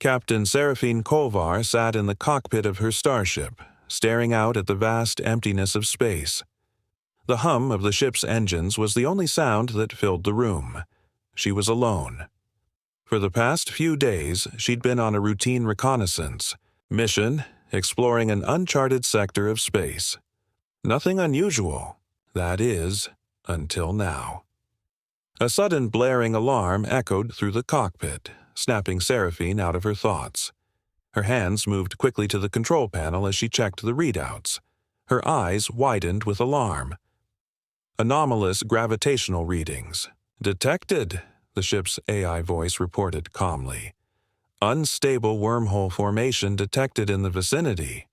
Captain Seraphine Kolvar sat in the cockpit of her starship, staring out at the vast emptiness of space. The hum of the ship's engines was the only sound that filled the room. She was alone. For the past few days, she'd been on a routine reconnaissance mission, exploring an uncharted sector of space. Nothing unusual, that is, until now. A sudden blaring alarm echoed through the cockpit, snapping Seraphine out of her thoughts. Her hands moved quickly to the control panel as she checked the readouts. Her eyes widened with alarm. Anomalous gravitational readings. Detected, the ship's AI voice reported calmly. Unstable wormhole formation detected in the vicinity.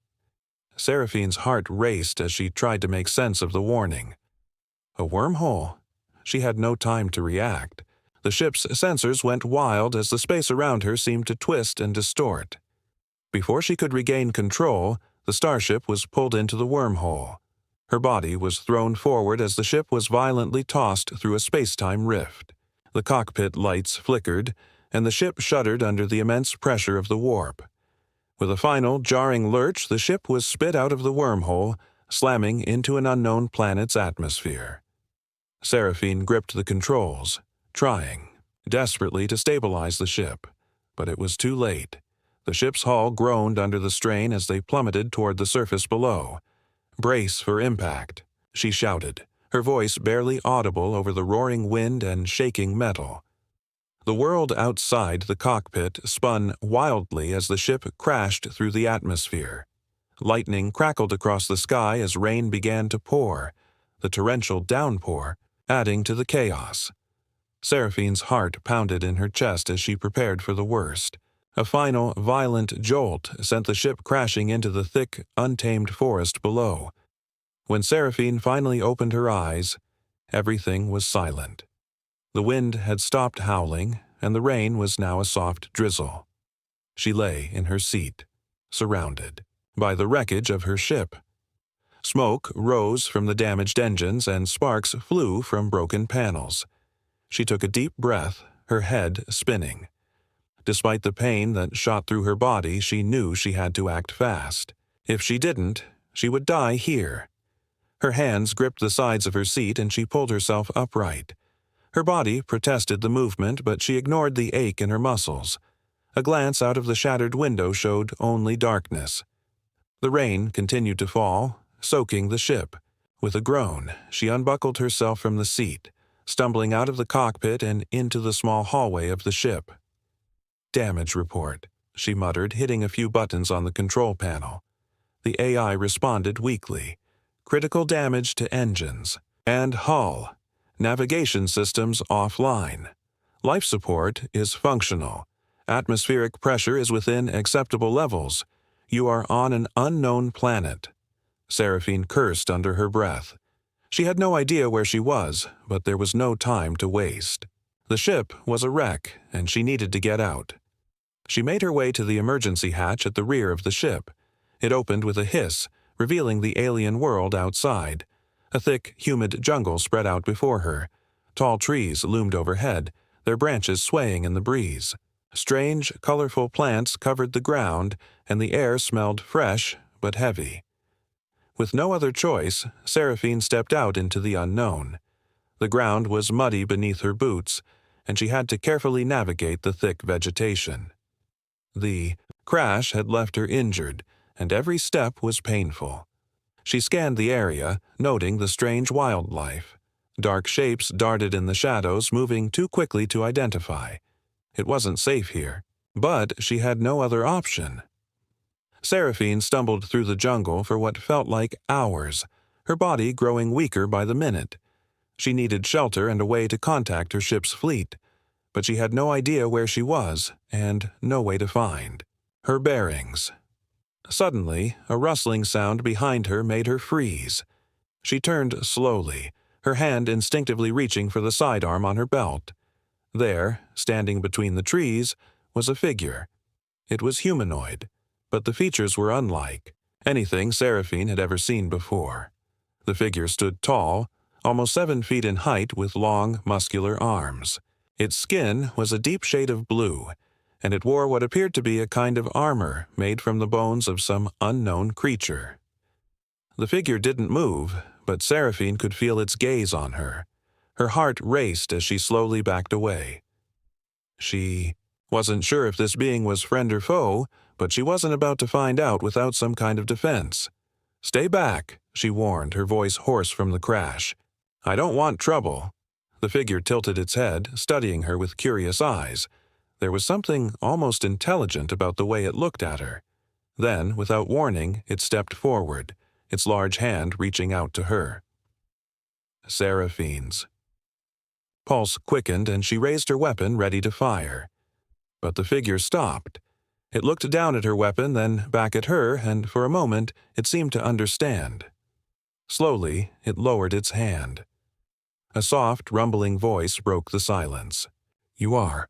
Seraphine's heart raced as she tried to make sense of the warning. A wormhole? She had no time to react. The ship's sensors went wild as the space around her seemed to twist and distort. Before she could regain control, the starship was pulled into the wormhole. Her body was thrown forward as the ship was violently tossed through a space-time rift. The cockpit lights flickered, and the ship shuddered under the immense pressure of the warp. With a final, jarring lurch, the ship was spit out of the wormhole, slamming into an unknown planet's atmosphere. Seraphine gripped the controls, trying desperately to stabilize the ship, but it was too late. The ship's hull groaned under the strain as they plummeted toward the surface below. "Brace for impact," she shouted, her voice barely audible over the roaring wind and shaking metal. The world outside the cockpit spun wildly as the ship crashed through the atmosphere. Lightning crackled across the sky as rain began to pour, the torrential downpour adding to the chaos. Seraphine's heart pounded in her chest as she prepared for the worst. A final, violent jolt sent the ship crashing into the thick, untamed forest below. When Seraphine finally opened her eyes, everything was silent. The wind had stopped howling, and the rain was now a soft drizzle. She lay in her seat, surrounded by the wreckage of her ship. Smoke rose from the damaged engines and sparks flew from broken panels. She took a deep breath, her head spinning. Despite the pain that shot through her body, she knew she had to act fast. If she didn't, she would die here. Her hands gripped the sides of her seat and she pulled herself upright. Her body protested the movement, but she ignored the ache in her muscles. A glance out of the shattered window showed only darkness. The rain continued to fall, soaking the ship. With a groan, she unbuckled herself from the seat, stumbling out of the cockpit and into the small hallway of the ship. "Damage report," she muttered, hitting a few buttons on the control panel. The AI responded weakly. "Critical damage to engines and hull. Navigation systems offline. Life support is functional. Atmospheric pressure is within acceptable levels. You are on an unknown planet." Seraphine cursed under her breath. She had no idea where she was, but there was no time to waste. The ship was a wreck, and she needed to get out. She made her way to the emergency hatch at the rear of the ship. It opened with a hiss, revealing the alien world outside. A thick, humid jungle spread out before her. Tall trees loomed overhead, their branches swaying in the breeze. Strange, colorful plants covered the ground, and the air smelled fresh but heavy. With no other choice, Seraphine stepped out into the unknown. The ground was muddy beneath her boots, and she had to carefully navigate the thick vegetation. The crash had left her injured, and every step was painful. She scanned the area, noting the strange wildlife. Dark shapes darted in the shadows, moving too quickly to identify. It wasn't safe here, but she had no other option. Seraphine stumbled through the jungle for what felt like hours, her body growing weaker by the minute. She needed shelter and a way to contact her ship's fleet, but she had no idea where she was and no way to find her bearings. Suddenly, a rustling sound behind her made her freeze. She turned slowly, her hand instinctively reaching for the sidearm on her belt. There, standing between the trees, was a figure. It was humanoid, but the features were unlike anything Seraphine had ever seen before. The figure stood tall, almost 7 feet in height with long, muscular arms. Its skin was a deep shade of blue, and it wore what appeared to be a kind of armor made from the bones of some unknown creature. The figure didn't move, but Seraphine could feel its gaze on her. Her heart raced as she slowly backed away. She wasn't sure if this being was friend or foe, but she wasn't about to find out without some kind of defense. "Stay back," she warned, her voice hoarse from the crash. "I don't want trouble." The figure tilted its head, studying her with curious eyes. There was something almost intelligent about the way it looked at her. Then, without warning, it stepped forward, its large hand reaching out to her. Seraphine's pulse quickened and she raised her weapon, ready to fire. But the figure stopped. It looked down at her weapon, then back at her, and for a moment it seemed to understand. Slowly, it lowered its hand. A soft, rumbling voice broke the silence. "You are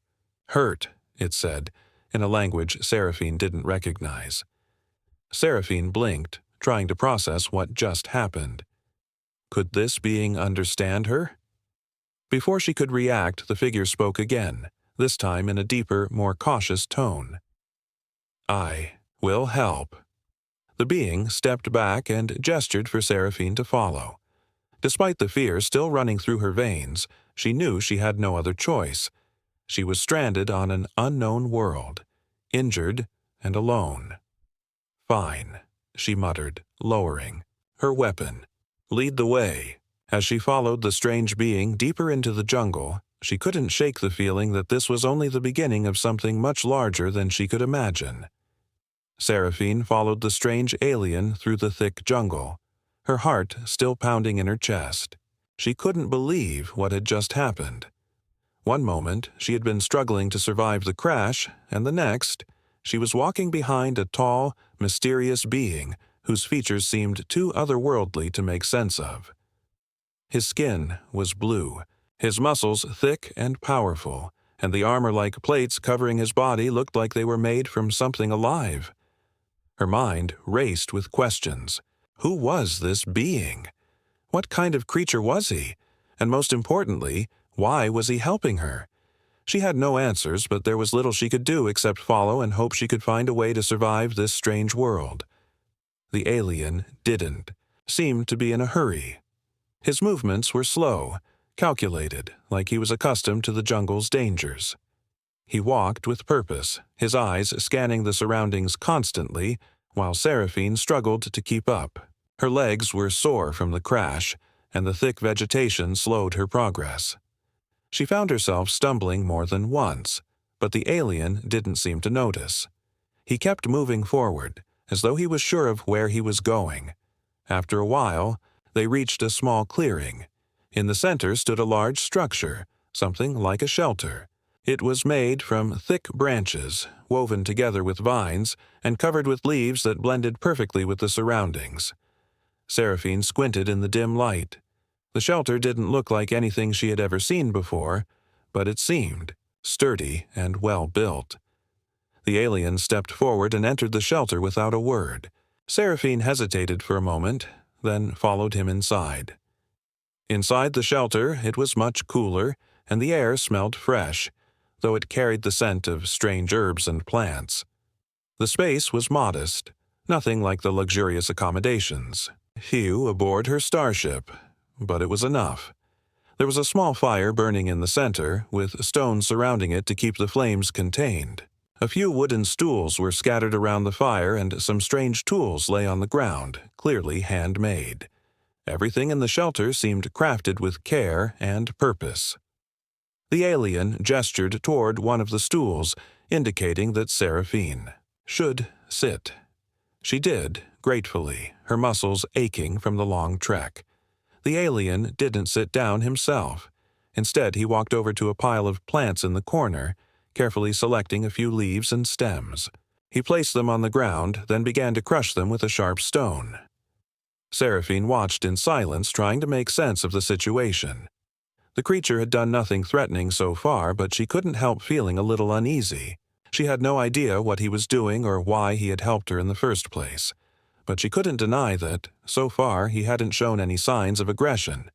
hurt," it said, in a language Seraphine didn't recognize. Seraphine blinked, trying to process what just happened. Could this being understand her? Before she could react, the figure spoke again, this time in a deeper, more cautious tone. "I will help." The being stepped back and gestured for Seraphine to follow. Despite the fear still running through her veins, she knew she had no other choice. She was stranded on an unknown world, injured and alone. "Fine," she muttered, lowering her weapon. "Lead the way." As she followed the strange being deeper into the jungle, she couldn't shake the feeling that this was only the beginning of something much larger than she could imagine. Seraphine followed the strange alien through the thick jungle, her heart still pounding in her chest. She couldn't believe what had just happened. One moment, she had been struggling to survive the crash, and the next, she was walking behind a tall, mysterious being whose features seemed too otherworldly to make sense of. His skin was blue, his muscles thick and powerful, and the armor-like plates covering his body looked like they were made from something alive. Her mind raced with questions. Who was this being? What kind of creature was he? And most importantly, why was he helping her? She had no answers, but there was little she could do except follow and hope she could find a way to survive this strange world. The alien didn't seem to be in a hurry. His movements were slow, calculated, like he was accustomed to the jungle's dangers. He walked with purpose, his eyes scanning the surroundings constantly, while Seraphine struggled to keep up. Her legs were sore from the crash, and the thick vegetation slowed her progress. She found herself stumbling more than once, but the alien didn't seem to notice. He kept moving forward, as though he was sure of where he was going. After a while, they reached a small clearing. In the center stood a large structure, something like a shelter. It was made from thick branches, woven together with vines, and covered with leaves that blended perfectly with the surroundings. Seraphine squinted in the dim light. The shelter didn't look like anything she had ever seen before, but it seemed sturdy and well built. The alien stepped forward and entered the shelter without a word. Seraphine hesitated for a moment, then followed him inside. Inside the shelter, it was much cooler, and the air smelled fresh, though it carried the scent of strange herbs and plants. The space was modest, nothing like the luxurious accommodations. Few aboard her starship, but it was enough. There was a small fire burning in the center, with stones surrounding it to keep the flames contained. A few wooden stools were scattered around the fire, and some strange tools lay on the ground, clearly handmade. Everything in the shelter seemed crafted with care and purpose. The alien gestured toward one of the stools, indicating that Seraphine should sit. She did, gratefully, her muscles aching from the long trek. The alien didn't sit down himself. Instead, he walked over to a pile of plants in the corner, carefully selecting a few leaves and stems. He placed them on the ground, then began to crush them with a sharp stone. Seraphine watched in silence, trying to make sense of the situation. The creature had done nothing threatening so far, but she couldn't help feeling a little uneasy. She had no idea what he was doing or why he had helped her in the first place. But she couldn't deny that, so far, he hadn't shown any signs of aggression.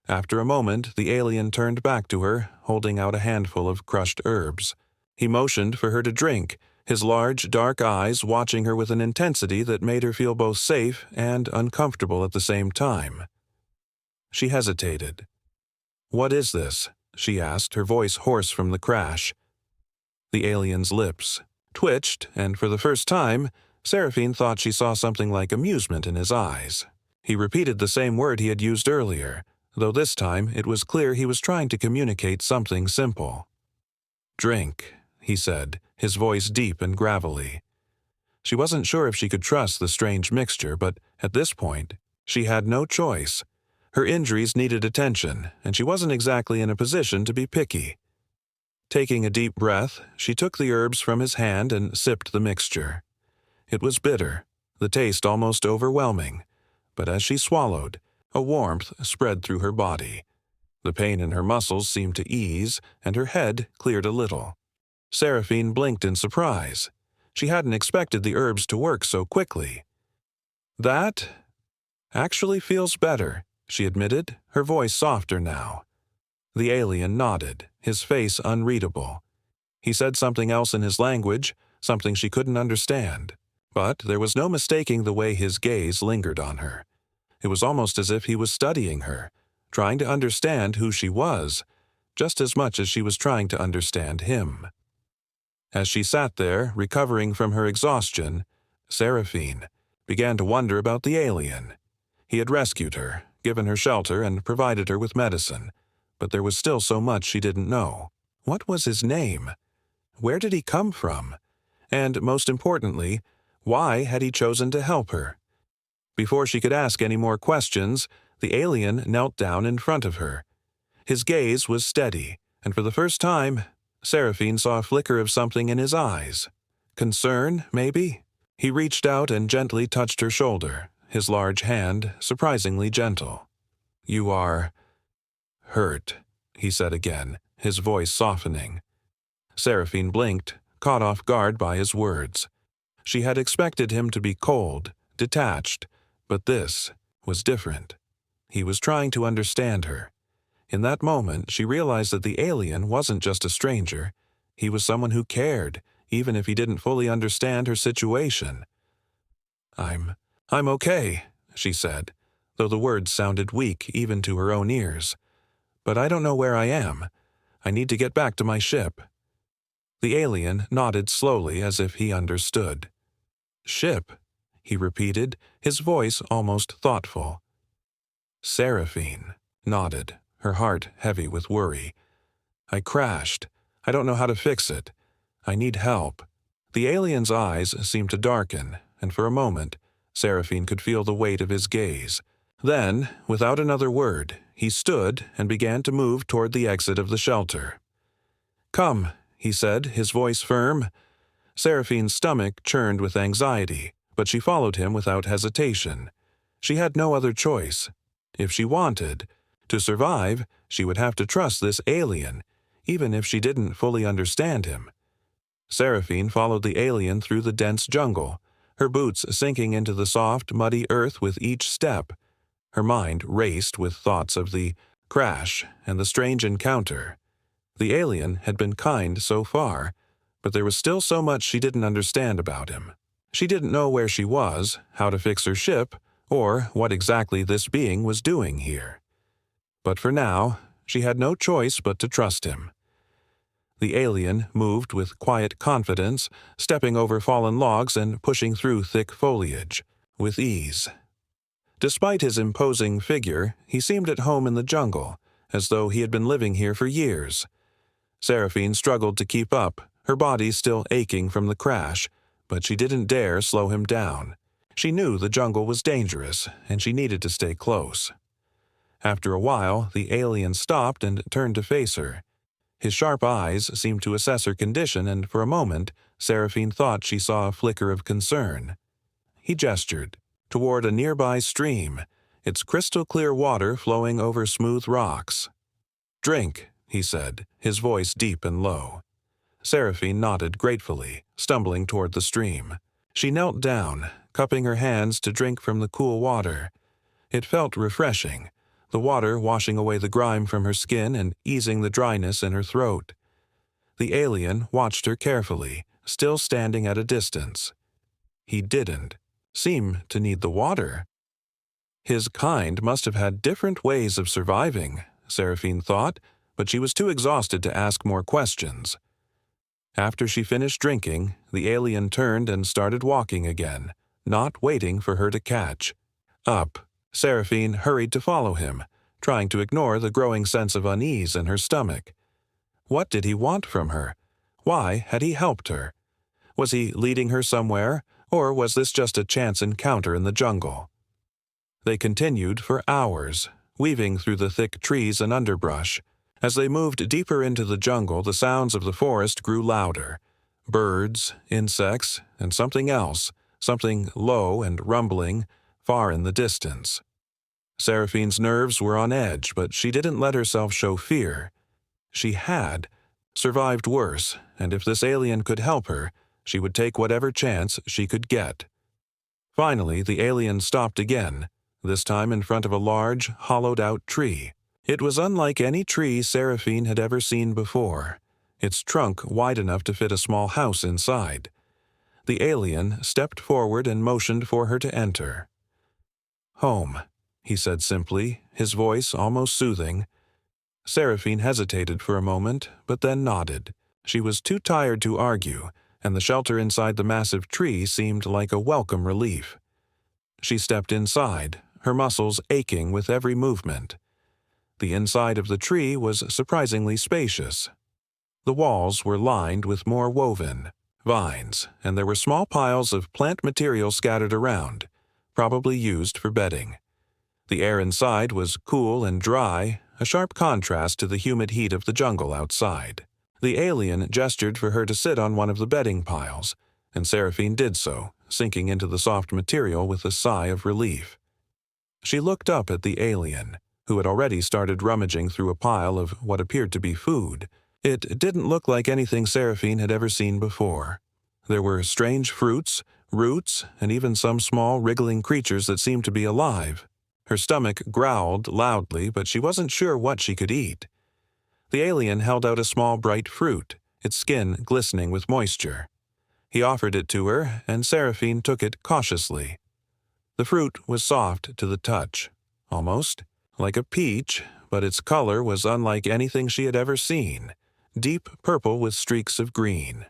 After a moment, the alien turned back to her, holding out a handful of crushed herbs. He motioned for her to drink, his large, dark eyes watching her with an intensity that made her feel both safe and uncomfortable at the same time. She hesitated. "What is this?" she asked, her voice hoarse from the crash. The alien's lips twitched, and for the first time, Seraphine thought she saw something like amusement in his eyes. He repeated the same word he had used earlier, though this time it was clear he was trying to communicate something simple. "Drink," he said, his voice deep and gravelly. She wasn't sure if she could trust the strange mixture, but at this point, she had no choice. Her injuries needed attention, and she wasn't exactly in a position to be picky. Taking a deep breath, she took the herbs from his hand and sipped the mixture. It was bitter, the taste almost overwhelming, but as she swallowed, a warmth spread through her body. The pain in her muscles seemed to ease, and her head cleared a little. Seraphine blinked in surprise. She hadn't expected the herbs to work so quickly. "That actually feels better," she admitted, her voice softer now. The alien nodded, his face unreadable. He said something else in his language, something she couldn't understand. But there was no mistaking the way his gaze lingered on her. It was almost as if he was studying her, trying to understand who she was, just as much as she was trying to understand him. As she sat there, recovering from her exhaustion, Seraphine began to wonder about the alien. He had rescued her, given her shelter, and provided her with medicine, but there was still so much she didn't know. What was his name? Where did he come from? And, most importantly, why had he chosen to help her? Before she could ask any more questions, the alien knelt down in front of her. His gaze was steady, and for the first time, Seraphine saw a flicker of something in his eyes. Concern, maybe? He reached out and gently touched her shoulder, his large hand surprisingly gentle. "You are hurt," he said again, his voice softening. Seraphine blinked, caught off guard by his words. She had expected him to be cold, detached, but this was different. He was trying to understand her. In that moment, she realized that the alien wasn't just a stranger. He was someone who cared, even if he didn't fully understand her situation. I'm okay," she said, though the words sounded weak even to her own ears. "But I don't know where I am. I need to get back to my ship." The alien nodded slowly as if he understood. "Ship?" he repeated, his voice almost thoughtful. Seraphine nodded, her heart heavy with worry. "I crashed. I don't know how to fix it. I need help." The alien's eyes seemed to darken, and for a moment, Seraphine could feel the weight of his gaze. Then, without another word, he stood and began to move toward the exit of the shelter. "Come," he said, his voice firm. Seraphine's stomach churned with anxiety, but she followed him without hesitation. She had no other choice. If she wanted to survive, she would have to trust this alien, even if she didn't fully understand him. Seraphine followed the alien through the dense jungle, her boots sinking into the soft, muddy earth with each step. Her mind raced with thoughts of the crash and the strange encounter. The alien had been kind so far, but there was still so much she didn't understand about him. She didn't know where she was, how to fix her ship, or what exactly this being was doing here. But for now, she had no choice but to trust him. The alien moved with quiet confidence, stepping over fallen logs and pushing through thick foliage, with ease. Despite his imposing figure, he seemed at home in the jungle, as though he had been living here for years. Seraphine struggled to keep up, her body still aching from the crash, but she didn't dare slow him down. She knew the jungle was dangerous, and she needed to stay close. After a while, the alien stopped and turned to face her. His sharp eyes seemed to assess her condition, and for a moment, Seraphine thought she saw a flicker of concern. He gestured toward a nearby stream, its crystal-clear water flowing over smooth rocks. "Drink," he said, his voice deep and low. Seraphine nodded gratefully, stumbling toward the stream. She knelt down, cupping her hands to drink from the cool water. It felt refreshing, the water washing away the grime from her skin and easing the dryness in her throat. The alien watched her carefully, still standing at a distance. He didn't seem to need the water. His kind must have had different ways of surviving, Seraphine thought, but she was too exhausted to ask more questions. After she finished drinking, the alien turned and started walking again, not waiting for her to catch up. Seraphine hurried to follow him, trying to ignore the growing sense of unease in her stomach. What did he want from her? Why had he helped her? Was he leading her somewhere, or was this just a chance encounter in the jungle? They continued for hours, weaving through the thick trees and underbrush. As they moved deeper into the jungle, the sounds of the forest grew louder. Birds, insects, and something else, something low and rumbling, far in the distance. Seraphine's nerves were on edge, but she didn't let herself show fear. She had survived worse, and if this alien could help her, she would take whatever chance she could get. Finally, the alien stopped again, this time in front of a large, hollowed-out tree. It was unlike any tree Seraphine had ever seen before, its trunk wide enough to fit a small house inside. The alien stepped forward and motioned for her to enter. "Home," he said simply, his voice almost soothing. Seraphine hesitated for a moment, but then nodded. She was too tired to argue, and the shelter inside the massive tree seemed like a welcome relief. She stepped inside, her muscles aching with every movement. The inside of the tree was surprisingly spacious. The walls were lined with more woven vines, and there were small piles of plant material scattered around, probably used for bedding. The air inside was cool and dry, a sharp contrast to the humid heat of the jungle outside. The alien gestured for her to sit on one of the bedding piles, and Seraphine did so, sinking into the soft material with a sigh of relief. She looked up at the alien, who had already started rummaging through a pile of what appeared to be food. It didn't look like anything Seraphine had ever seen before. There were strange fruits, roots, and even some small wriggling creatures that seemed to be alive. Her stomach growled loudly, but she wasn't sure what she could eat. The alien held out a small bright fruit, its skin glistening with moisture. He offered it to her, and Seraphine took it cautiously. The fruit was soft to the touch, almost like a peach, but its color was unlike anything she had ever seen, deep purple with streaks of green.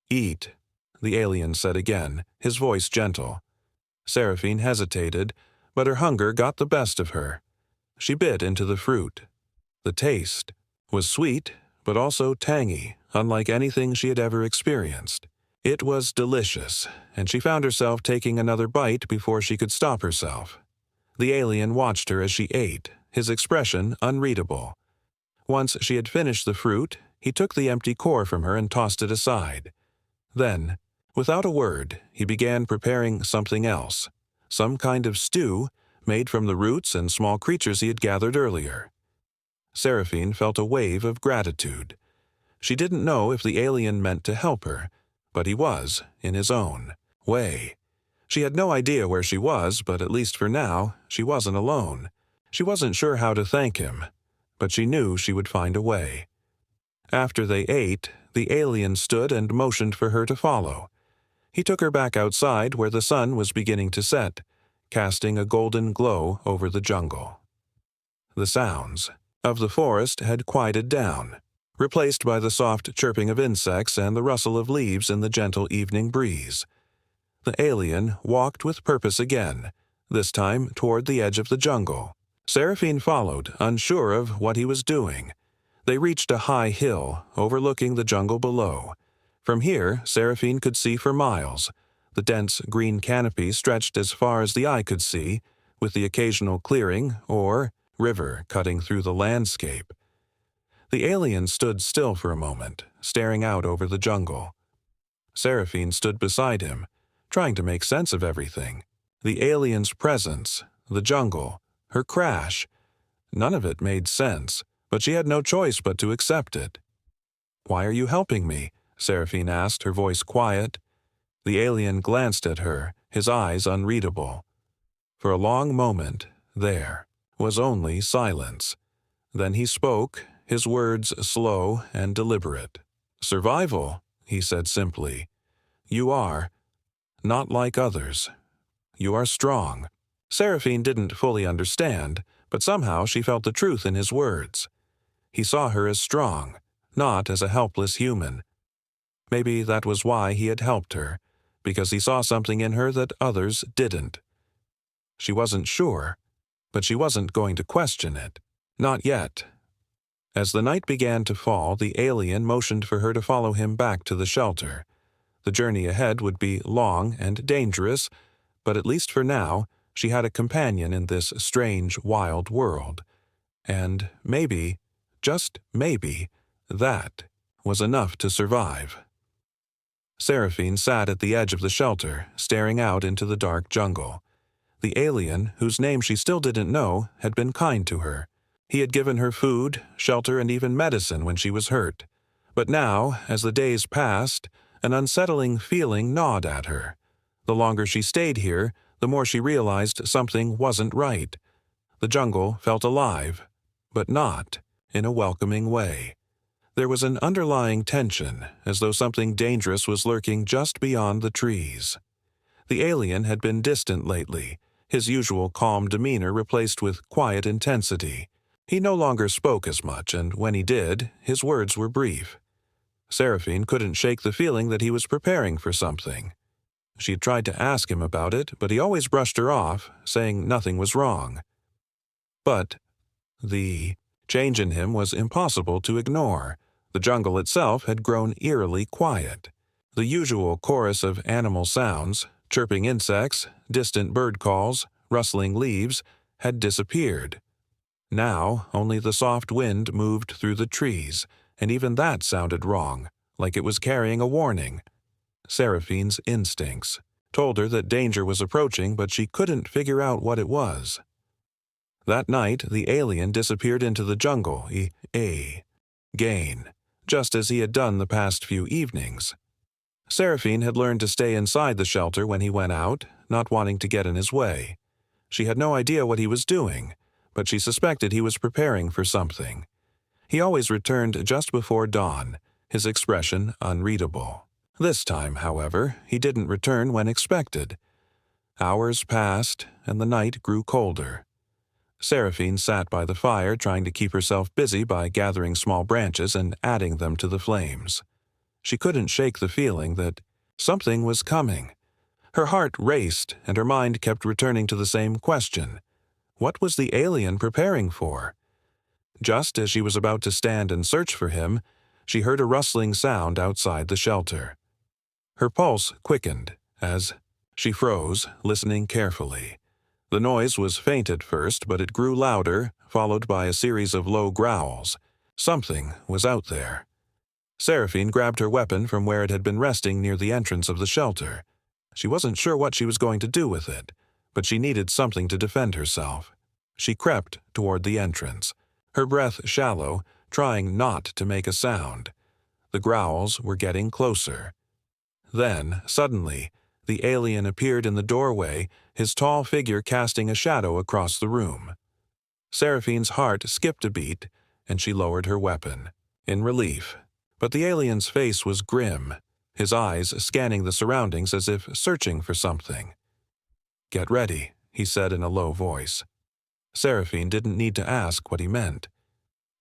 "Eat," the alien said again, his voice gentle. Seraphine hesitated, but her hunger got the best of her. She bit into the fruit. The taste was sweet, but also tangy, unlike anything she had ever experienced. It was delicious, and she found herself taking another bite before she could stop herself. The alien watched her as she ate, his expression unreadable. Once she had finished the fruit, he took the empty core from her and tossed it aside. Then, without a word, he began preparing something else, some kind of stew made from the roots and small creatures he had gathered earlier. Seraphine felt a wave of gratitude. She didn't know if the alien meant to help her, but he was, in his own way. She had no idea where she was, but at least for now, she wasn't alone. She wasn't sure how to thank him, but she knew she would find a way. After they ate, the alien stood and motioned for her to follow. He took her back outside where the sun was beginning to set, casting a golden glow over the jungle. The sounds of the forest had quieted down, replaced by the soft chirping of insects and the rustle of leaves in the gentle evening breeze. The alien walked with purpose again, this time toward the edge of the jungle. Seraphine followed, unsure of what he was doing. They reached a high hill, overlooking the jungle below. From here, Seraphine could see for miles. The dense green canopy stretched as far as the eye could see, with the occasional clearing or river cutting through the landscape. The alien stood still for a moment, staring out over the jungle. Seraphine stood beside him, trying to make sense of everything. The alien's presence, the jungle, her crash. None of it made sense, but she had no choice but to accept it. "Why are you helping me?" Seraphine asked, her voice quiet. The alien glanced at her, his eyes unreadable. For a long moment, there was only silence. Then he spoke, his words slow and deliberate. "Survival," he said simply. "You are. Not like others. You are strong." Seraphine didn't fully understand, but somehow she felt the truth in his words. He saw her as strong, not as a helpless human. Maybe that was why he had helped her, because he saw something in her that others didn't. She wasn't sure, but she wasn't going to question it. Not yet. As the night began to fall, the alien motioned for her to follow him back to the shelter. The journey ahead would be long and dangerous, but at least for now, she had a companion in this strange, wild world. And maybe, just maybe, that was enough to survive. Seraphine sat at the edge of the shelter, staring out into the dark jungle. The alien, whose name she still didn't know, had been kind to her. He had given her food, shelter, and even medicine when she was hurt. But now, as the days passed, an unsettling feeling gnawed at her. The longer she stayed here, the more she realized something wasn't right. The jungle felt alive, but not in a welcoming way. There was an underlying tension, as though something dangerous was lurking just beyond the trees. The alien had been distant lately, his usual calm demeanor replaced with quiet intensity. He no longer spoke as much, and when he did, his words were brief. Seraphine couldn't shake the feeling that he was preparing for something. She had tried to ask him about it, but he always brushed her off, saying nothing was wrong. But the change in him was impossible to ignore. The jungle itself had grown eerily quiet. The usual chorus of animal sounds, chirping insects, distant bird calls, rustling leaves, had disappeared. Now only the soft wind moved through the trees, and even that sounded wrong, like it was carrying a warning. Seraphine's instincts told her that danger was approaching, but she couldn't figure out what it was. That night, the alien disappeared into the jungle, again, just as he had done the past few evenings. Seraphine had learned to stay inside the shelter when he went out, not wanting to get in his way. She had no idea what he was doing, but she suspected he was preparing for something. He always returned just before dawn, his expression unreadable. This time, however, he didn't return when expected. Hours passed, and the night grew colder. Seraphine sat by the fire, trying to keep herself busy by gathering small branches and adding them to the flames. She couldn't shake the feeling that something was coming. Her heart raced, and her mind kept returning to the same question. What was the alien preparing for? Just as she was about to stand and search for him, she heard a rustling sound outside the shelter. Her pulse quickened as she froze, listening carefully. The noise was faint at first, but it grew louder, followed by a series of low growls. Something was out there. Seraphine grabbed her weapon from where it had been resting near the entrance of the shelter. She wasn't sure what she was going to do with it, but she needed something to defend herself. She crept toward the entrance, her breath shallow, trying not to make a sound. The growls were getting closer. Then, suddenly, the alien appeared in the doorway, his tall figure casting a shadow across the room. Seraphine's heart skipped a beat, and she lowered her weapon, in relief. But the alien's face was grim, his eyes scanning the surroundings as if searching for something. "Get ready," he said in a low voice. Seraphine didn't need to ask what he meant.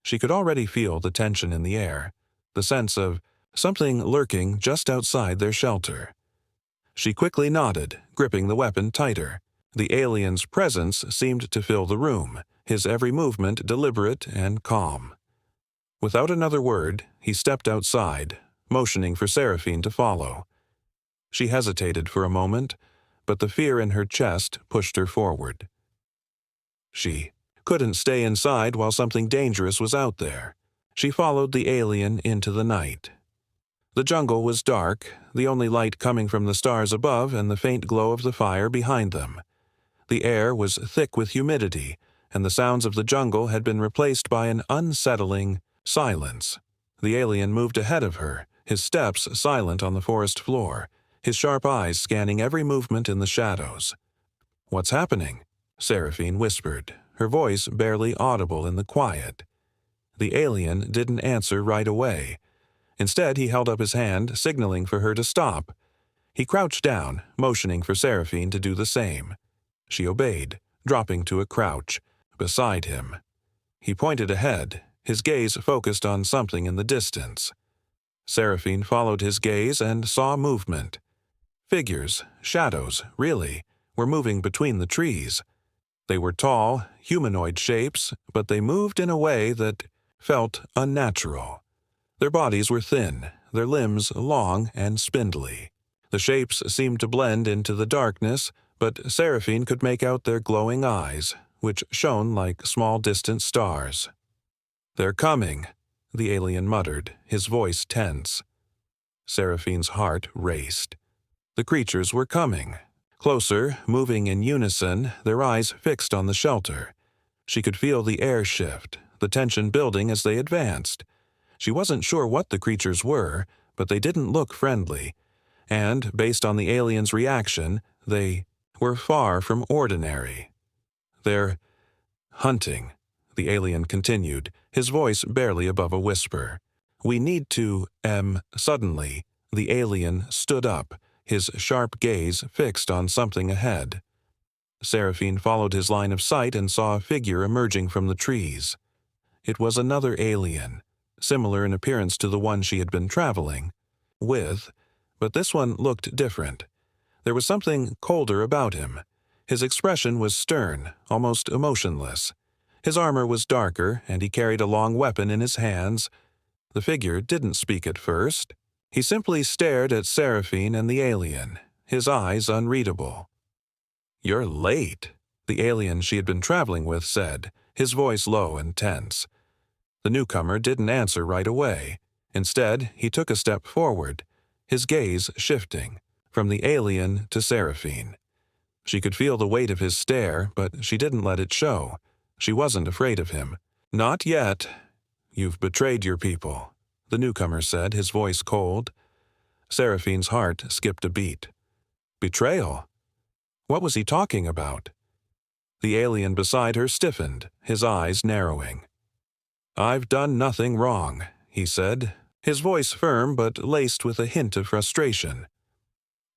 She could already feel the tension in the air, the sense of something lurking just outside their shelter. She quickly nodded, gripping the weapon tighter. The alien's presence seemed to fill the room, his every movement deliberate and calm. Without another word, he stepped outside, motioning for Seraphine to follow. She hesitated for a moment, but the fear in her chest pushed her forward. She couldn't stay inside while something dangerous was out there. She followed the alien into the night. The jungle was dark, the only light coming from the stars above and the faint glow of the fire behind them. The air was thick with humidity, and the sounds of the jungle had been replaced by an unsettling silence. The alien moved ahead of her, his steps silent on the forest floor, his sharp eyes scanning every movement in the shadows. "What's happening?" Seraphine whispered, her voice barely audible in the quiet. The alien didn't answer right away. Instead, he held up his hand, signaling for her to stop. He crouched down, motioning for Seraphine to do the same. She obeyed, dropping to a crouch beside him. He pointed ahead, his gaze focused on something in the distance. Seraphine followed his gaze and saw movement. Figures, shadows, really, were moving between the trees. They were tall, humanoid shapes, but they moved in a way that felt unnatural. Their bodies were thin, their limbs long and spindly. The shapes seemed to blend into the darkness, but Seraphine could make out their glowing eyes, which shone like small distant stars. "They're coming," the alien muttered, his voice tense. Seraphine's heart raced. The creatures were coming. Closer, moving in unison, their eyes fixed on the shelter. She could feel the air shift, the tension building as they advanced. She wasn't sure what the creatures were, but they didn't look friendly. And, based on the alien's reaction, they were far from ordinary. "They're hunting," the alien continued, his voice barely above a whisper. "We need to, Suddenly, the alien stood up, his sharp gaze fixed on something ahead. Seraphine followed his line of sight and saw a figure emerging from the trees. It was another alien, similar in appearance to the one she had been traveling with, but this one looked different. There was something colder about him. His expression was stern, almost emotionless. His armor was darker, and he carried a long weapon in his hands. The figure didn't speak at first. He simply stared at Seraphine and the alien, his eyes unreadable. "You're late," the alien she had been traveling with said, his voice low and tense. The newcomer didn't answer right away. Instead, he took a step forward, his gaze shifting from the alien to Seraphine. She could feel the weight of his stare, but she didn't let it show. She wasn't afraid of him. "Not yet. You've betrayed your people," the newcomer said, his voice cold. Seraphine's heart skipped a beat. Betrayal? What was he talking about? The alien beside her stiffened, his eyes narrowing. "I've done nothing wrong," he said, his voice firm but laced with a hint of frustration.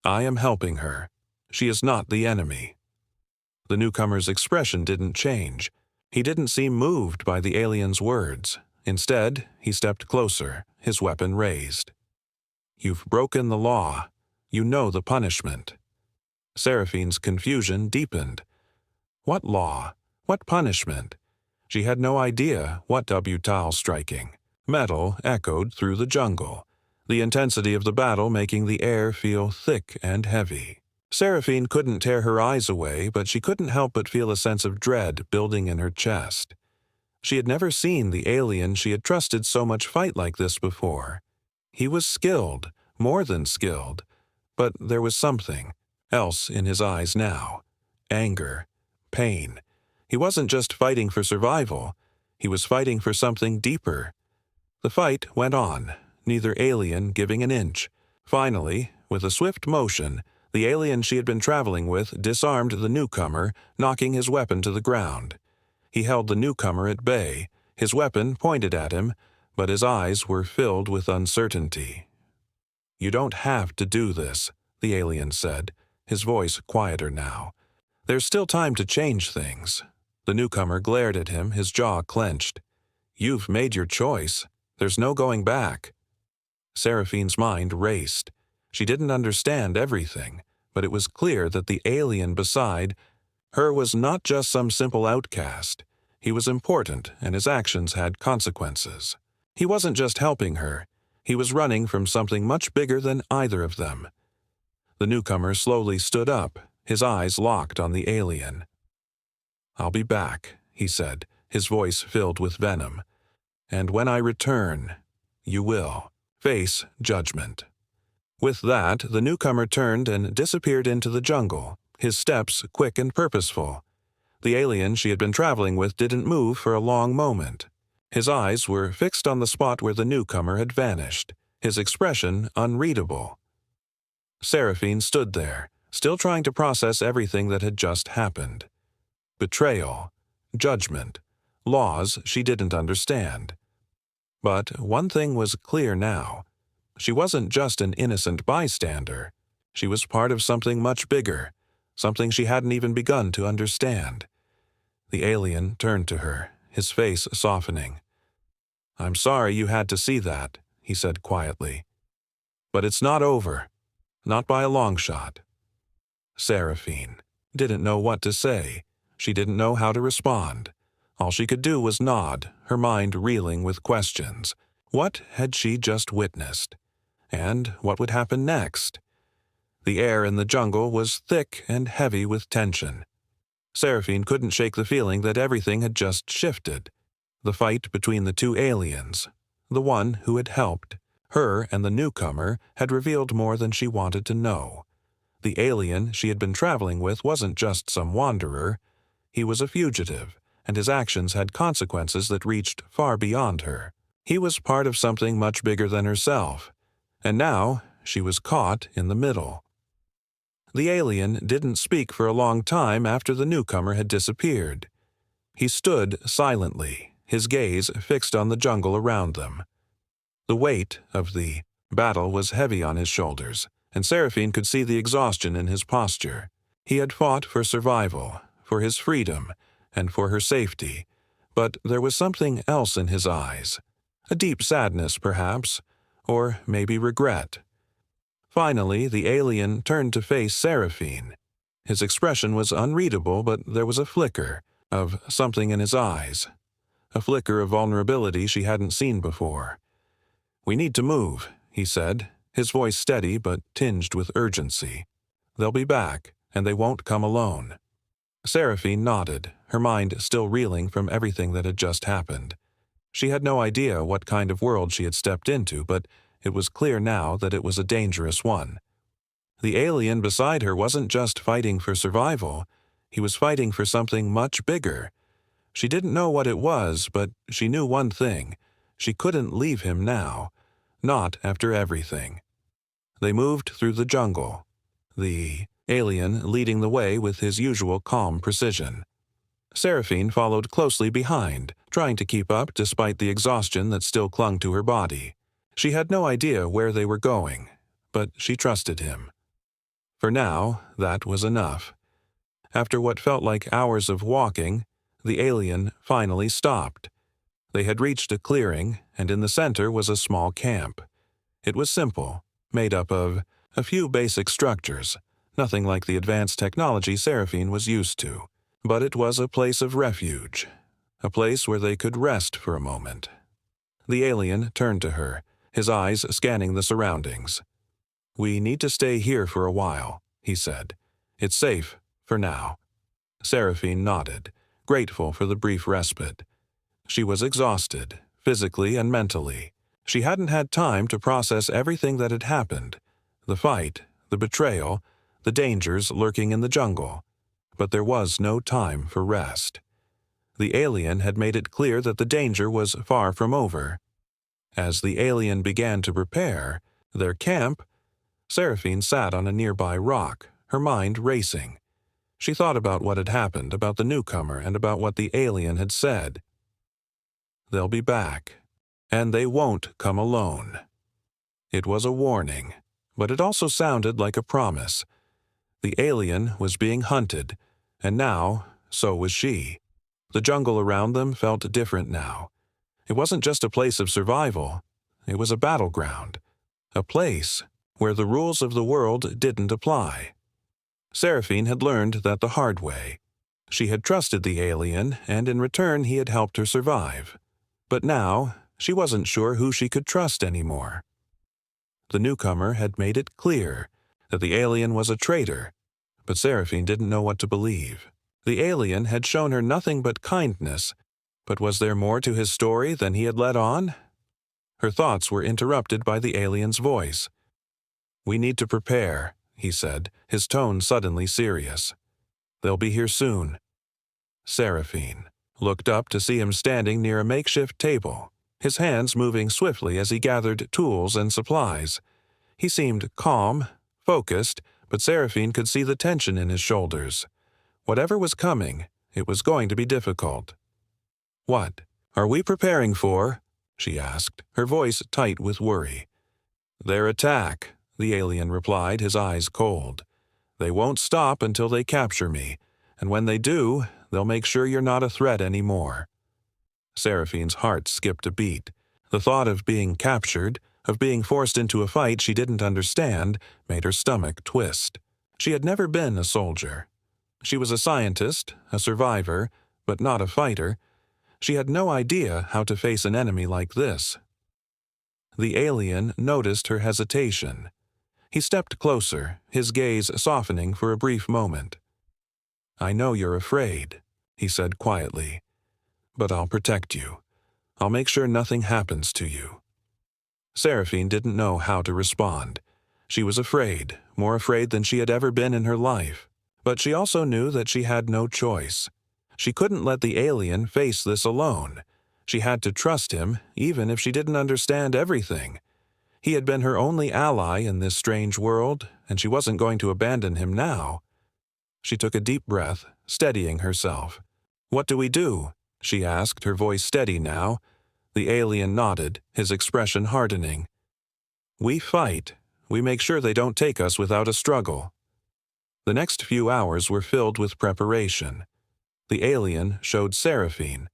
"I am helping her. She is not the enemy." The newcomer's expression didn't change. He didn't seem moved by the alien's words. Instead, he stepped closer, his weapon raised. "You've broken the law. You know the punishment." Seraphine's confusion deepened. What law? What punishment? She had no idea what Tal striking. Metal echoed through the jungle, the intensity of the battle making the air feel thick and heavy. Seraphine couldn't tear her eyes away, but she couldn't help but feel a sense of dread building in her chest. She had never seen the alien she had trusted so much fight like this before. He was skilled, more than skilled, but there was something else in his eyes now. Anger, pain. He wasn't just fighting for survival, he was fighting for something deeper. The fight went on, neither alien giving an inch. Finally, with a swift motion, the alien she had been traveling with disarmed the newcomer, knocking his weapon to the ground. He held the newcomer at bay, his weapon pointed at him, but his eyes were filled with uncertainty. "You don't have to do this," the alien said, his voice quieter now. "There's still time to change things." The newcomer glared at him, his jaw clenched. "You've made your choice. There's no going back." Seraphine's mind raced. She didn't understand everything, but it was clear that the alien beside her was not just some simple outcast. He was important, and his actions had consequences. He wasn't just helping her. He was running from something much bigger than either of them. The newcomer slowly stood up, his eyes locked on the alien. "I'll be back," he said, his voice filled with venom. "And when I return, you will face judgment." With that, the newcomer turned and disappeared into the jungle, his steps quick and purposeful. The alien she had been traveling with didn't move for a long moment. His eyes were fixed on the spot where the newcomer had vanished, his expression unreadable. Seraphine stood there, still trying to process everything that had just happened. Betrayal, judgment, laws she didn't understand. But one thing was clear now. She wasn't just an innocent bystander. She was part of something much bigger, something she hadn't even begun to understand. The alien turned to her, his face softening. "I'm sorry you had to see that," he said quietly. "But it's not over. Not by a long shot." Seraphine didn't know what to say. She didn't know how to respond. All she could do was nod, her mind reeling with questions. What had she just witnessed? And what would happen next? The air in the jungle was thick and heavy with tension. Seraphine couldn't shake the feeling that everything had just shifted. The fight between the two aliens, the one who had helped her and the newcomer, had revealed more than she wanted to know. The alien she had been traveling with wasn't just some wanderer. He was a fugitive, and his actions had consequences that reached far beyond her. He was part of something much bigger than herself, and now she was caught in the middle. The alien didn't speak for a long time after the newcomer had disappeared. He stood silently, his gaze fixed on the jungle around them. The weight of the battle was heavy on his shoulders, and Seraphine could see the exhaustion in his posture. He had fought for survival, for his freedom, and for her safety, but there was something else in his eyes. A deep sadness, perhaps, or maybe regret. Finally, the alien turned to face Seraphine. His expression was unreadable, but there was a flicker of something in his eyes, a flicker of vulnerability she hadn't seen before. "We need to move," he said, his voice steady but tinged with urgency. "They'll be back, and they won't come alone." Seraphine nodded, her mind still reeling from everything that had just happened. She had no idea what kind of world she had stepped into, but it was clear now that it was a dangerous one. The alien beside her wasn't just fighting for survival. He was fighting for something much bigger. She didn't know what it was, but she knew one thing. She couldn't leave him now. Not after everything. They moved through the jungle, the alien leading the way with his usual calm precision. Seraphine followed closely behind, trying to keep up despite the exhaustion that still clung to her body. She had no idea where they were going, but she trusted him. For now, that was enough. After what felt like hours of walking, the alien finally stopped. They had reached a clearing, and in the center was a small camp. It was simple, made up of a few basic structures, nothing like the advanced technology Seraphine was used to. But it was a place of refuge, a place where they could rest for a moment. The alien turned to her, his eyes scanning the surroundings. "We need to stay here for a while," he said. "It's safe, for now." Seraphine nodded, grateful for the brief respite. She was exhausted, physically and mentally. She hadn't had time to process everything that had happened, the fight, the betrayal, the dangers lurking in the jungle. But there was no time for rest. The alien had made it clear that the danger was far from over. As the alien began to prepare their camp, Seraphine sat on a nearby rock, her mind racing. She thought about what had happened, about the newcomer, and about what the alien had said. "They'll be back, and they won't come alone." It was a warning, but it also sounded like a promise. The alien was being hunted, and now, so was she. The jungle around them felt different now. It wasn't just a place of survival. It was a battleground. A place where the rules of the world didn't apply. Seraphine had learned that the hard way. She had trusted the alien, and in return he had helped her survive. But now, she wasn't sure who she could trust anymore. The newcomer had made it clear that the alien was a traitor, but Seraphine didn't know what to believe. The alien had shown her nothing but kindness, but was there more to his story than he had let on? Her thoughts were interrupted by the alien's voice. "We need to prepare," he said, his tone suddenly serious. "They'll be here soon." Seraphine looked up to see him standing near a makeshift table, his hands moving swiftly as he gathered tools and supplies. He seemed calm, focused, but Seraphine could see the tension in his shoulders. Whatever was coming, it was going to be difficult. "What are we preparing for?" she asked, her voice tight with worry. Their attack, the alien replied, his eyes cold. They won't stop until they capture me, and when they do, they'll make sure you're not a threat anymore. Seraphine's heart skipped a beat. The thought of being captured, of being forced into a fight she didn't understand, made her stomach twist. She had never been a soldier. She was a scientist, a survivor, but not a fighter. She had no idea how to face an enemy like this. The alien noticed her hesitation. He stepped closer, his gaze softening for a brief moment. "I know you're afraid," he said quietly, "but I'll protect you. I'll make sure nothing happens to you." Seraphine didn't know how to respond. She was afraid, more afraid than she had ever been in her life. But she also knew that she had no choice. She couldn't let the alien face this alone. She had to trust him, even if she didn't understand everything. He had been her only ally in this strange world, and she wasn't going to abandon him now. She took a deep breath, steadying herself. "What do we do?" she asked, her voice steady now. The alien nodded, his expression hardening. "We fight. We make sure they don't take us without a struggle." The next few hours were filled with preparation. The alien showed Seraphine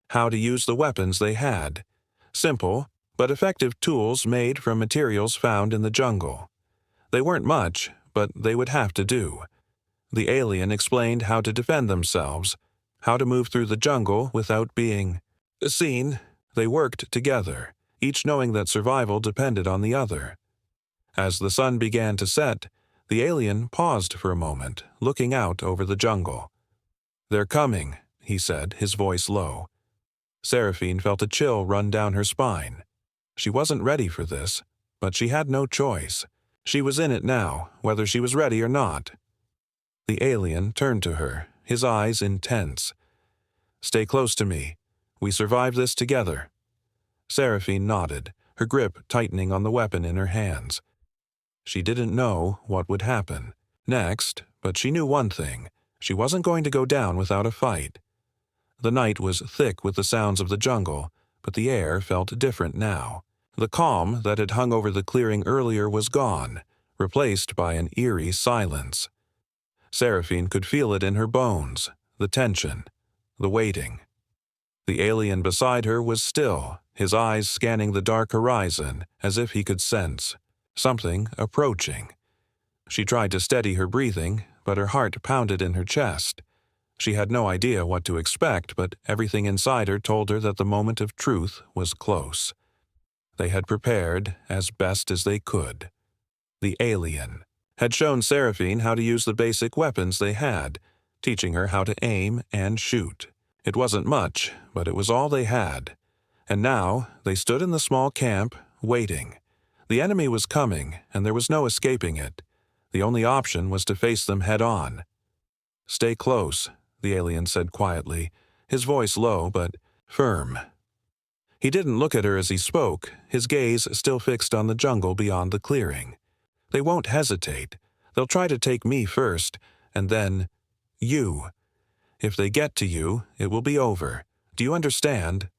how to use the weapons they had. Simple, but effective tools made from materials found in the jungle. They weren't much, but they would have to do. The alien explained how to defend themselves, how to move through the jungle without being seen. They worked together, each knowing that survival depended on the other. As the sun began to set, the alien paused for a moment, looking out over the jungle. "They're coming," he said, his voice low. Seraphine felt a chill run down her spine. She wasn't ready for this, but she had no choice. She was in it now, whether she was ready or not. The alien turned to her, his eyes intense. "Stay close to me. We survive this together." Seraphine nodded, her grip tightening on the weapon in her hands. She didn't know what would happen next, but she knew one thing. She wasn't going to go down without a fight. The night was thick with the sounds of the jungle, but the air felt different now. The calm that had hung over the clearing earlier was gone, replaced by an eerie silence. Seraphine could feel it in her bones, the tension, the waiting. The alien beside her was still, his eyes scanning the dark horizon as if he could sense something approaching. She tried to steady her breathing, but her heart pounded in her chest. She had no idea what to expect, but everything inside her told her that the moment of truth was close. They had prepared as best as they could. The alien had shown Seraphine how to use the basic weapons they had, teaching her how to aim and shoot. It wasn't much, but it was all they had. And now they stood in the small camp, waiting. The enemy was coming, and there was no escaping it. The only option was to face them head-on. "Stay close," the alien said quietly, his voice low but firm. He didn't look at her as he spoke, his gaze still fixed on the jungle beyond the clearing. "They won't hesitate. They'll try to take me first, and then you. If they get to you, it will be over. Do you understand?"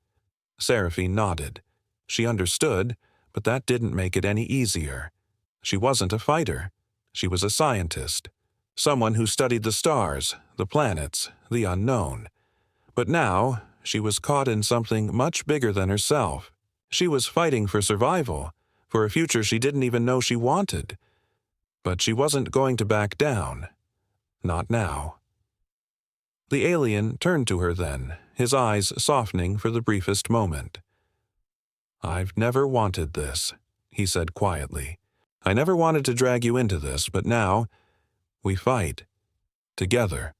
Seraphine nodded. She understood, but that didn't make it any easier. She wasn't a fighter. She was a scientist. Someone who studied the stars, the planets, the unknown. But now, she was caught in something much bigger than herself. She was fighting for survival, for a future she didn't even know she wanted. But she wasn't going to back down. Not now. The alien turned to her then, his eyes softening for the briefest moment. "I've never wanted this," he said quietly. "I never wanted to drag you into this, but now we fight. Together."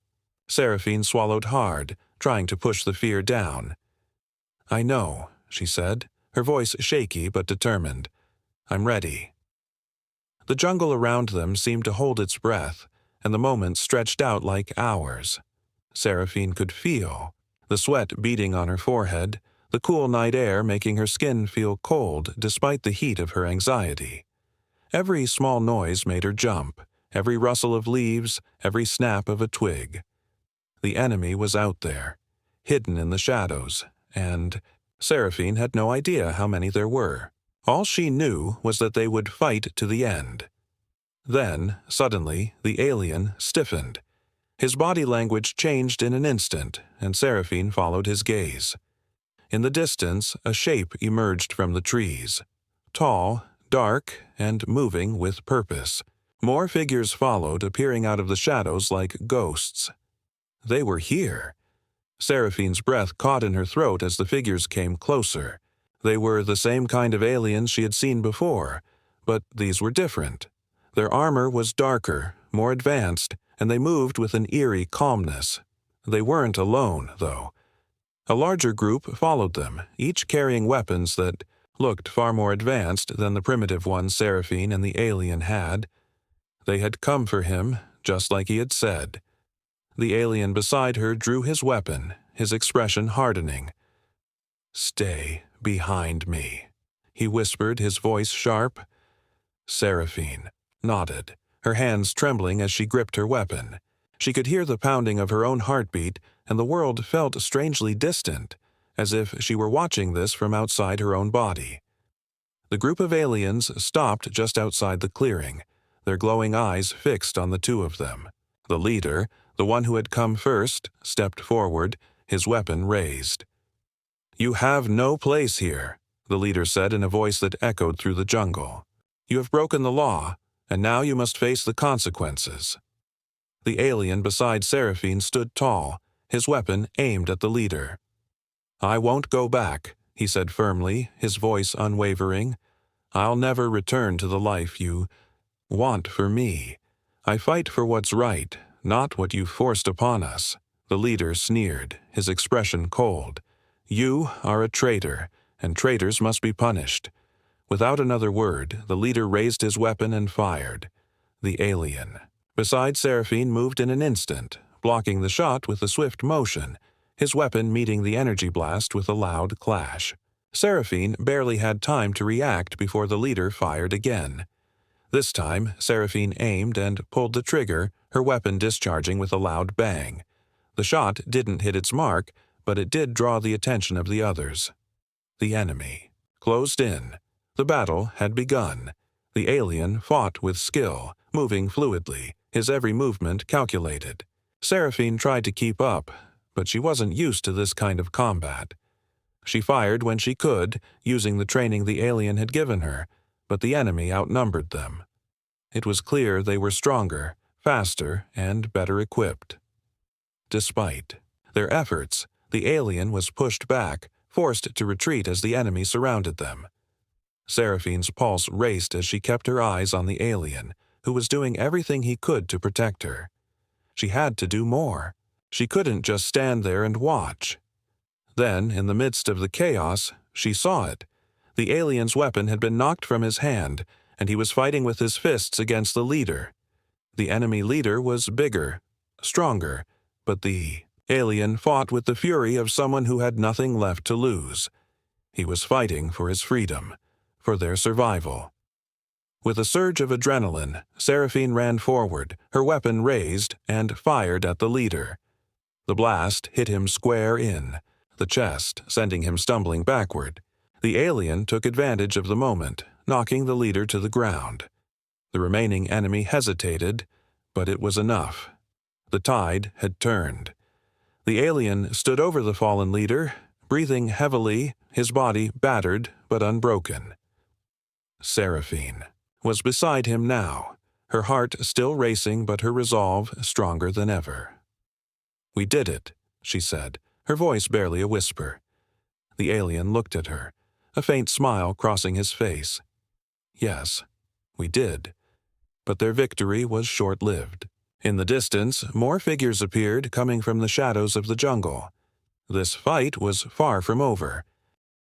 Seraphine swallowed hard, trying to push the fear down. "I know," she said, her voice shaky but determined. "I'm ready." The jungle around them seemed to hold its breath, and the moments stretched out like hours. Seraphine could feel the sweat beading on her forehead, the cool night air making her skin feel cold despite the heat of her anxiety. Every small noise made her jump, every rustle of leaves, every snap of a twig. The enemy was out there, hidden in the shadows, and Seraphine had no idea how many there were. All she knew was that they would fight to the end. Then, suddenly, the alien stiffened. His body language changed in an instant, and Seraphine followed his gaze. In the distance, a shape emerged from the trees. Tall, dark, and moving with purpose. More figures followed, appearing out of the shadows like ghosts. They were here. Seraphine's breath caught in her throat as the figures came closer. They were the same kind of aliens she had seen before, but these were different. Their armor was darker, more advanced, and they moved with an eerie calmness. They weren't alone, though. A larger group followed them, each carrying weapons that looked far more advanced than the primitive ones Seraphine and the alien had. They had come for him, just like he had said. The alien beside her drew his weapon, his expression hardening. "Stay behind me," he whispered, his voice sharp. Seraphine nodded, her hands trembling as she gripped her weapon. She could hear the pounding of her own heartbeat, and the world felt strangely distant, as if she were watching this from outside her own body. The group of aliens stopped just outside the clearing, their glowing eyes fixed on the two of them. The leader, the one who had come first, stepped forward, his weapon raised. "You have no place here," the leader said in a voice that echoed through the jungle. "You have broken the law, and now you must face the consequences." The alien beside Seraphine stood tall, his weapon aimed at the leader. "I won't go back," he said firmly, his voice unwavering. "I'll never return to the life you want for me. I fight for what's right, not what you forced upon us." The leader sneered, his expression cold. "You are a traitor, and traitors must be punished." Without another word, the leader raised his weapon and fired. The alien beside Seraphine moved in an instant, blocking the shot with a swift motion, his weapon meeting the energy blast with a loud clash. Seraphine barely had time to react before the leader fired again. This time, Seraphine aimed and pulled the trigger, her weapon discharging with a loud bang. The shot didn't hit its mark, but it did draw the attention of the others. The enemy closed in. The battle had begun. The alien fought with skill, moving fluidly, his every movement calculated. Seraphine tried to keep up, but she wasn't used to this kind of combat. She fired when she could, using the training the alien had given her, but the enemy outnumbered them. It was clear they were stronger, faster, and better equipped. Despite their efforts, the alien was pushed back, forced to retreat as the enemy surrounded them. Seraphine's pulse raced as she kept her eyes on the alien, who was doing everything he could to protect her. She had to do more. She couldn't just stand there and watch. Then, in the midst of the chaos, she saw it. The alien's weapon had been knocked from his hand, and he was fighting with his fists against the leader. The enemy leader was bigger, stronger, but the alien fought with the fury of someone who had nothing left to lose. He was fighting for his freedom, for their survival. With a surge of adrenaline, Seraphine ran forward, her weapon raised, and fired at the leader. The blast hit him square in the chest, sending him stumbling backward. The alien took advantage of the moment, knocking the leader to the ground. The remaining enemy hesitated, but it was enough. The tide had turned. The alien stood over the fallen leader, breathing heavily, his body battered but unbroken. Seraphine was beside him now, her heart still racing but her resolve stronger than ever. "We did it," she said, her voice barely a whisper. The alien looked at her, a faint smile crossing his face. "Yes, we did." But their victory was short-lived. In the distance, more figures appeared coming from the shadows of the jungle. This fight was far from over,